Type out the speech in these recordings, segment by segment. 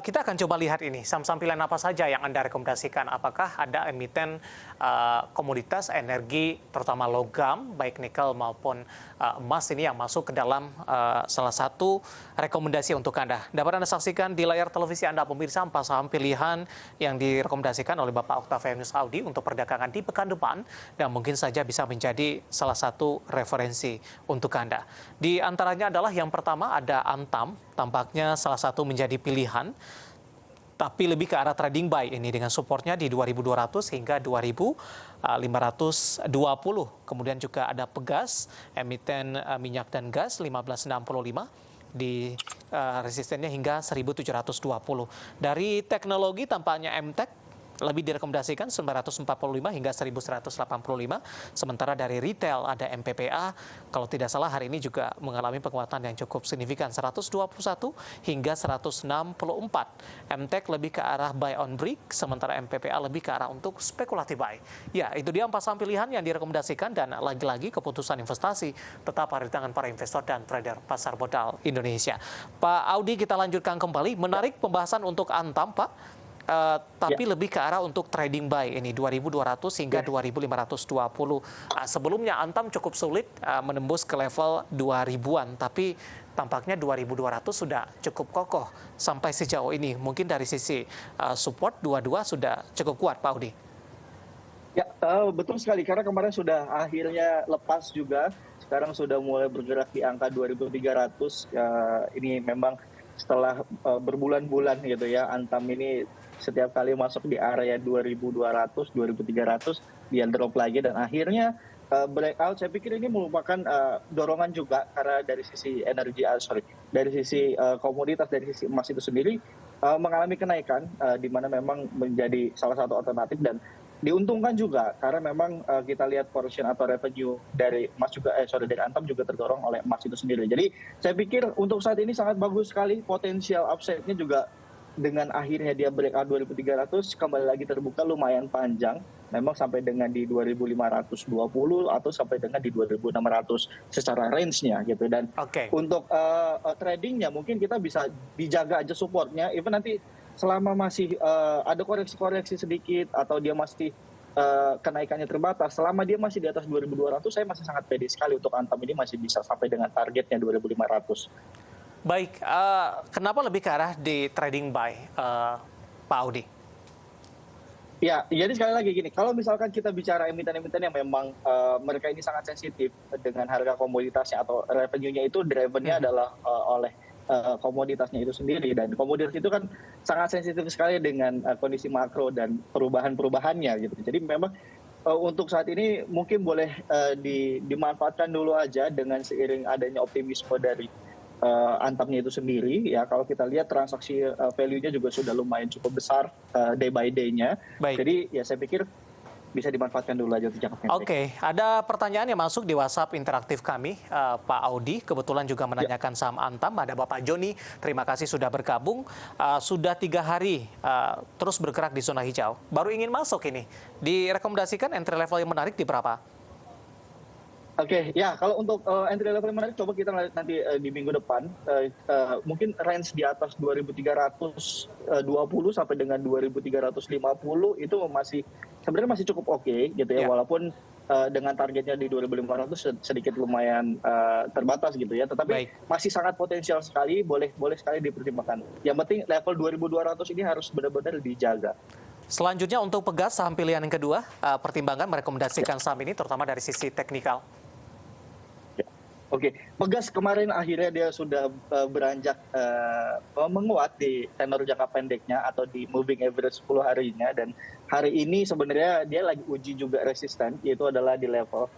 Kita akan coba lihat ini, saham-saham pilihan apa saja yang Anda rekomendasikan. Apakah ada emiten komoditas energi, terutama logam, baik nikel maupun emas ini yang masuk ke dalam salah satu rekomendasi untuk Anda. Dapat Anda saksikan di layar televisi Anda, pemirsa, 4 saham pilihan yang direkomendasikan oleh Bapak Octavianus Audi untuk perdagangan di pekan depan, dan mungkin saja bisa menjadi salah satu referensi untuk Anda. Di antaranya adalah yang pertama ada Antam, tampaknya salah satu menjadi pilihan, tapi lebih ke arah trading buy ini dengan supportnya di 2.200 hingga 2.520. Kemudian juga ada Pegas, emiten minyak dan gas 1565 di resistennya hingga 1.720. Dari teknologi tampaknya MTEK lebih direkomendasikan 945 hingga 1185. Sementara dari retail ada MPPA, kalau tidak salah hari ini juga mengalami penguatan yang cukup signifikan 121 hingga 164. MTEK lebih ke arah buy on break, sementara MPPA lebih ke arah untuk spekulatif buy. Ya, itu dia 4 saham pilihan yang direkomendasikan, dan lagi-lagi keputusan investasi tetap ada di tangan para investor dan trader pasar modal Indonesia. Pak Audi, kita lanjutkan kembali. Menarik pembahasan untuk Antam, Pak. Tapi lebih ke arah untuk trading buy ini 2.200 hingga 2.520. Sebelumnya Antam cukup sulit menembus ke level 2.000-an, tapi tampaknya 2.200 sudah cukup kokoh sampai sejauh ini. Mungkin dari sisi support 22 sudah cukup kuat, Pak Audi. Ya, betul sekali, karena kemarin sudah akhirnya lepas juga. Sekarang sudah mulai bergerak di angka 2.300. Ini memang setelah berbulan-bulan gitu ya, Antam ini setiap kali masuk di area 2.200, 2.300, dia drop lagi, dan akhirnya breakout. Saya pikir ini merupakan dorongan juga, karena dari sisi energi, dari sisi komoditas, dari sisi emas itu sendiri mengalami kenaikan, di mana memang menjadi salah satu alternatif, dan diuntungkan juga karena memang kita lihat portion atau revenue dari emas juga dari Antam juga terdorong oleh emas itu sendiri. Jadi saya pikir untuk saat ini sangat bagus sekali, potensial upside-nya juga dengan akhirnya dia breakout 2.300 kembali lagi terbuka lumayan panjang, memang sampai dengan di 2.520 atau sampai dengan di 2.600 secara range-nya gitu. Dan untuk tradingnya mungkin kita bisa dijaga aja supportnya, even nanti selama masih ada koreksi-koreksi sedikit atau dia masih kenaikannya terbatas, selama dia masih di atas 2.200, saya masih sangat pede sekali untuk Antam ini masih bisa sampai dengan targetnya 2.500. Baik, kenapa lebih ke arah di trading buy, Pak Audi? Ya, jadi sekali lagi gini, kalau misalkan kita bicara emiten-emiten yang memang mereka ini sangat sensitif dengan harga komoditasnya atau revenue-nya itu driven-nya adalah oleh komoditasnya itu sendiri, dan komoditas itu kan sangat sensitif sekali dengan kondisi makro dan perubahan-perubahannya gitu. Jadi memang untuk saat ini mungkin boleh dimanfaatkan dulu aja dengan seiring adanya optimisme dari Antamnya itu sendiri. Ya, kalau kita lihat transaksi value-nya juga sudah lumayan cukup besar day by day-nya. Jadi ya saya pikir bisa dimanfaatkan dulu aja untuk jangka pendek. Oke, ada pertanyaan yang masuk di WhatsApp interaktif kami, Pak Audi. Kebetulan juga menanyakan saham Antam. Ada Bapak Joni, terima kasih sudah bergabung. Sudah 3 hari terus bergerak di zona hijau. Baru ingin masuk ini. Direkomendasikan entry level yang menarik di berapa? Oke, ya kalau untuk entry level yang menarik, coba kita lihat nanti di minggu depan. Mungkin range di atas 2.320 sampai dengan 2.350 itu sebenarnya masih cukup oke gitu ya, walaupun dengan targetnya di 2.500 sedikit lumayan terbatas gitu ya, tetapi masih sangat potensial sekali, boleh sekali dipertimbangkan. Yang penting level 2.200 ini harus benar-benar dijaga. Selanjutnya untuk Pegas, saham pilihan yang kedua, pertimbangan merekomendasikan saham ini terutama dari sisi teknikal. Oke, Pegas kemarin akhirnya dia sudah beranjak menguat di tenor jangka pendeknya atau di moving average 10 harinya, dan hari ini sebenarnya dia lagi uji juga resisten, yaitu adalah di level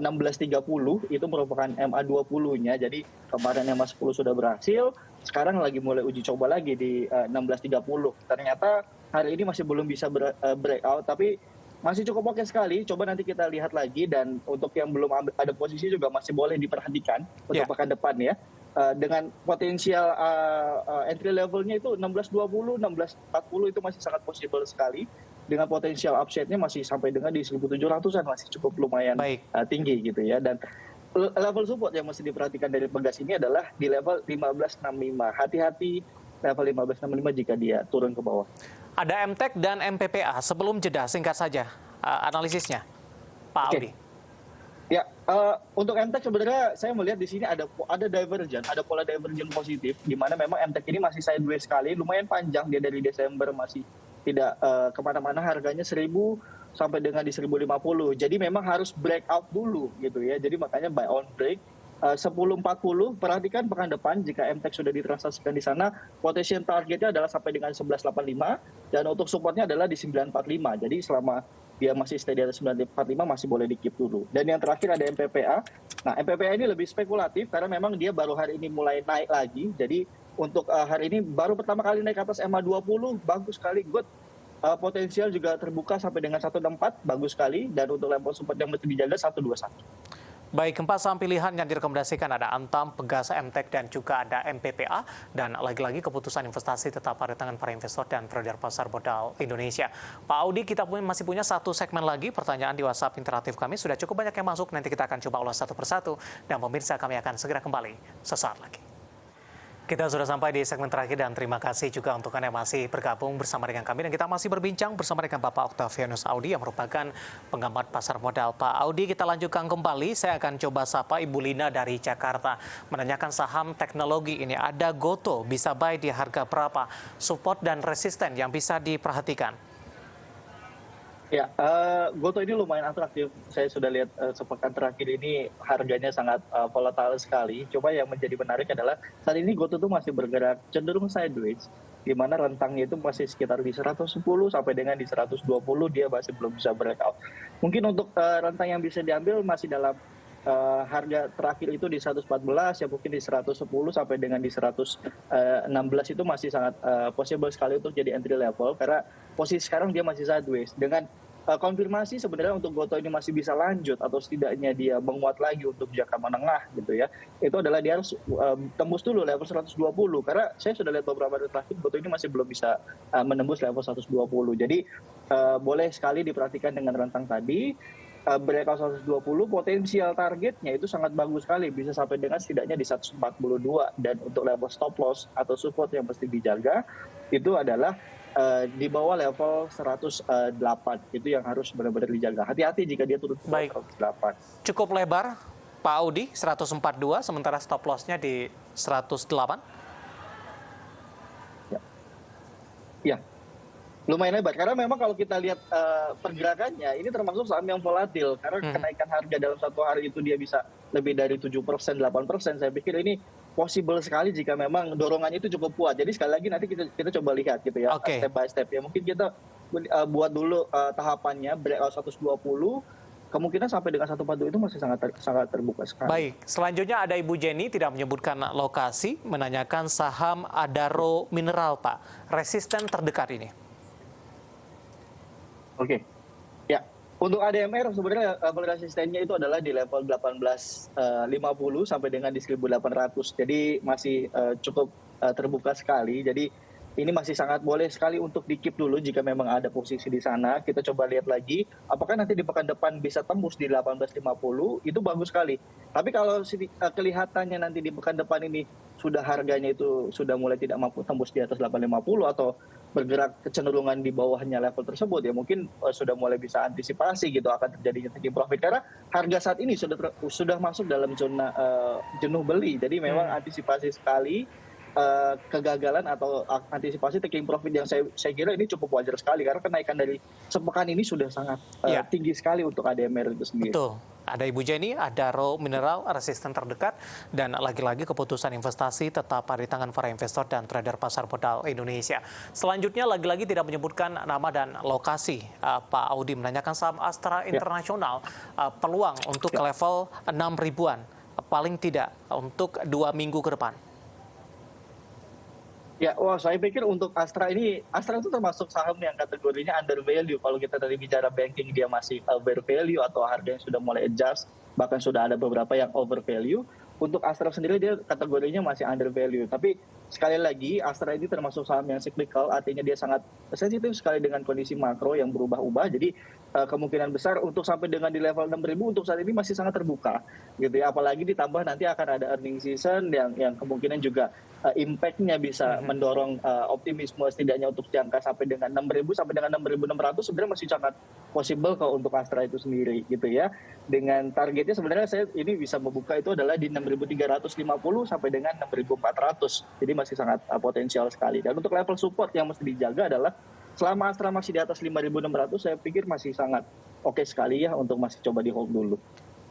1630, itu merupakan MA20-nya. Jadi kemarin MA10 sudah berhasil, sekarang lagi mulai uji coba lagi di 1630. Ternyata hari ini masih belum bisa breakout, tapi masih cukup oke sekali. Coba nanti kita lihat lagi, dan untuk yang belum ada posisi juga masih boleh diperhatikan untuk pekan depan ya. Dengan potensial entry levelnya itu 1620, 1640 itu masih sangat possible sekali. Dengan potensial upside-nya masih sampai dengan di 1.700-an, masih cukup lumayan tinggi gitu ya. Dan level support yang mesti diperhatikan dari Pegas ini adalah di level 1565. Hati-hati level 1565 jika dia turun ke bawah. Ada MTEK dan MPPA. Sebelum jeda, singkat saja analisisnya, Pak Oke. Audi. Ya, untuk MTEK sebenarnya saya melihat di sini ada divergen, ada pola divergen positif, di mana memang MTEK ini masih sideways sekali, lumayan panjang dia dari Desember masih tidak kemana-mana, harganya 1.000 sampai dengan di 1.050. Jadi memang harus breakout dulu gitu ya. Jadi makanya buy on break. 10.40, perhatikan pekan depan jika MTEK sudah ditransaksikan di sana, potential targetnya adalah sampai dengan 11.85 dan untuk supportnya adalah di 9.45. Jadi selama dia masih stay di atas 9.45 masih boleh di keep dulu. Dan yang terakhir ada MPPA. Nah, MPPA ini lebih spekulatif karena memang dia baru hari ini mulai naik lagi. Jadi untuk hari ini baru pertama kali naik ke atas MA20, bagus sekali, good. Potensial juga terbuka sampai dengan 164, bagus sekali. Dan untuk level support yang mesti dijaga 121. Baik, empat saham pilihan yang direkomendasikan ada Antam, Pegas, MTEK, dan juga ada MPPA. Dan lagi-lagi keputusan investasi tetap ada di tangan para investor dan trader pasar modal Indonesia. Pak Audi, kita masih punya satu segmen lagi, pertanyaan di WhatsApp interaktif kami. Sudah cukup banyak yang masuk, nanti kita akan coba ulas satu persatu. Dan pemirsa, kami akan segera kembali sesaat lagi. Kita sudah sampai di segmen terakhir dan terima kasih juga untuk Anda yang masih bergabung bersama dengan kami. Dan kita masih berbincang bersama dengan Bapak Octavianus Audi yang merupakan pengamat pasar modal. Pak Audi, kita lanjutkan kembali. Saya akan coba sapa Ibu Lina dari Jakarta. Menanyakan saham teknologi ini. Ada Goto, bisa buy di harga berapa? Support dan resisten yang bisa diperhatikan. Ya, Goto ini lumayan atraktif. Saya sudah lihat sepekan terakhir ini harganya sangat volatile sekali. Coba yang menjadi menarik adalah saat ini Goto itu masih bergerak cenderung sideways, di mana rentangnya itu masih sekitar di 110 sampai dengan di 120 dia masih belum bisa breakout. Mungkin untuk rentang yang bisa diambil masih dalam harga terakhir itu di 114, ya mungkin di 110 sampai dengan di 116 itu masih sangat possible sekali untuk jadi entry level karena posisi sekarang dia masih sideways. Dengan konfirmasi sebenarnya untuk Goto ini masih bisa lanjut atau setidaknya dia menguat lagi untuk jangka menengah gitu ya. Itu adalah dia harus tembus dulu level 120 karena saya sudah lihat beberapa hari terakhir Goto ini masih belum bisa menembus level 120. Jadi boleh sekali diperhatikan dengan rentang tadi. Breakout 120 potensial targetnya itu sangat bagus sekali, bisa sampai dengan setidaknya di 142 dan untuk level stop loss atau support yang mesti dijaga itu adalah di bawah level 108. Itu yang harus benar-benar dijaga. Hati-hati jika dia turun ke bawah 108. Cukup lebar, Pak Audi, 142, sementara stop loss-nya di 108. Ya, lumayan lebar. Karena memang kalau kita lihat pergerakannya, ini termasuk saham yang volatil. Karena kenaikan harga dalam satu hari itu dia bisa lebih dari 7%, 8%. Saya pikir ini possible sekali jika memang dorongannya itu cukup kuat. Jadi sekali lagi nanti kita coba lihat gitu ya, step by step ya. Mungkin kita buat dulu tahapannya breakout 120, kemungkinan sampai dengan 142 itu masih sangat terbuka sekali. Baik, selanjutnya ada Ibu Jenny tidak menyebutkan lokasi, menanyakan saham Adaro Mineral, Pak. Resisten terdekat ini. Oke. Ya, untuk ADMR sebenarnya level resistennya itu adalah di level 1850 sampai dengan di 1800. Jadi masih cukup terbuka sekali. Jadi ini masih sangat boleh sekali untuk di keep dulu jika memang ada posisi di sana. Kita coba lihat lagi apakah nanti di pekan depan bisa tembus di 1850, itu bagus sekali. Tapi kalau kelihatannya nanti di pekan depan ini sudah harganya itu sudah mulai tidak mampu tembus di atas 850 atau bergerak kecenderungan di bawahnya level tersebut, ya mungkin sudah mulai bisa antisipasi gitu akan terjadinya taking profit karena harga saat ini sudah masuk dalam zona jenuh beli. Jadi memang antisipasi sekali kegagalan atau antisipasi taking profit yang saya kira ini cukup wajar sekali karena kenaikan dari sepekan ini sudah sangat tinggi sekali untuk ADMR itu sendiri. Betul. Ada Ibu Jenny, Adaro Mineral, resisten terdekat, dan lagi-lagi keputusan investasi tetap ada di tangan para investor dan trader pasar modal Indonesia. Selanjutnya lagi-lagi tidak menyebutkan nama dan lokasi. Pak Audi menanyakan saham Astra Internasional, peluang untuk ke level 6 ribuan, paling tidak untuk 2 minggu ke depan. Ya, wah saya pikir untuk Astra itu termasuk saham yang kategorinya under value. Kalau kita tadi bicara banking dia masih over value atau harganya sudah mulai adjust, bahkan sudah ada beberapa yang over value. Untuk Astra sendiri dia kategorinya masih under value. Tapi sekali lagi Astra ini termasuk saham yang cyclical, artinya dia sangat sensitif sekali dengan kondisi makro yang berubah-ubah. Jadi kemungkinan besar untuk sampai dengan di level 6.000 untuk saat ini masih sangat terbuka gitu ya. Apalagi ditambah nanti akan ada earning season yang kemungkinan juga impact-nya bisa mendorong optimisme setidaknya untuk jangka sampai dengan 6.000 sampai dengan 6.600 sebenarnya masih sangat possible kok untuk Astra itu sendiri gitu ya. Dengan targetnya sebenarnya saya ini bisa membuka itu adalah di 6.350 sampai dengan 6.400. Jadi masih sangat potensial sekali. Dan untuk level support yang mesti dijaga adalah selama Astra masih di atas 5.600 saya pikir masih sangat oke sekali ya untuk masih coba di hold dulu.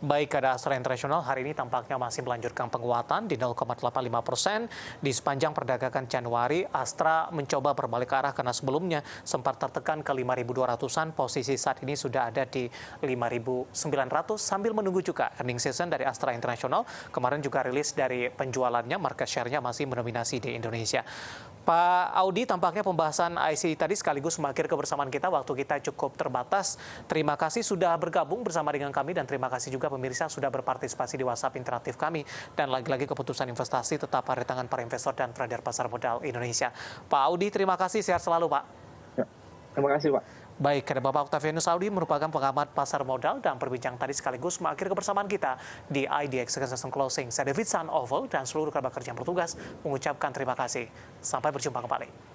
Baik, ada Astra International hari ini tampaknya masih melanjutkan penguatan di 0,85%. Di sepanjang perdagangan Januari, Astra mencoba berbalik arah karena sebelumnya sempat tertekan ke 5.200-an. Posisi saat ini sudah ada di 5.900 sambil menunggu juga earning season dari Astra International. Kemarin juga rilis dari penjualannya, market share-nya masih mendominasi di Indonesia. Pak Audi, tampaknya pembahasan IC tadi sekaligus mengakhiri kebersamaan kita. Waktu kita cukup terbatas. Terima kasih sudah bergabung bersama dengan kami dan terima kasih juga pemirsa sudah berpartisipasi di WhatsApp interaktif kami. Dan lagi-lagi keputusan investasi tetap ada di tangan para investor dan trader pasar modal Indonesia. Pak Audi, terima kasih. Sehat selalu, Pak. Ya, terima kasih, Pak. Baik, ada Bapak Octavianus Audi merupakan pengamat pasar modal dan berbincang tadi sekaligus mengakhiri kebersamaan kita di IDX Execution Closing. Saya David San Oval dan seluruh kerabat kerja yang bertugas mengucapkan terima kasih. Sampai berjumpa kembali.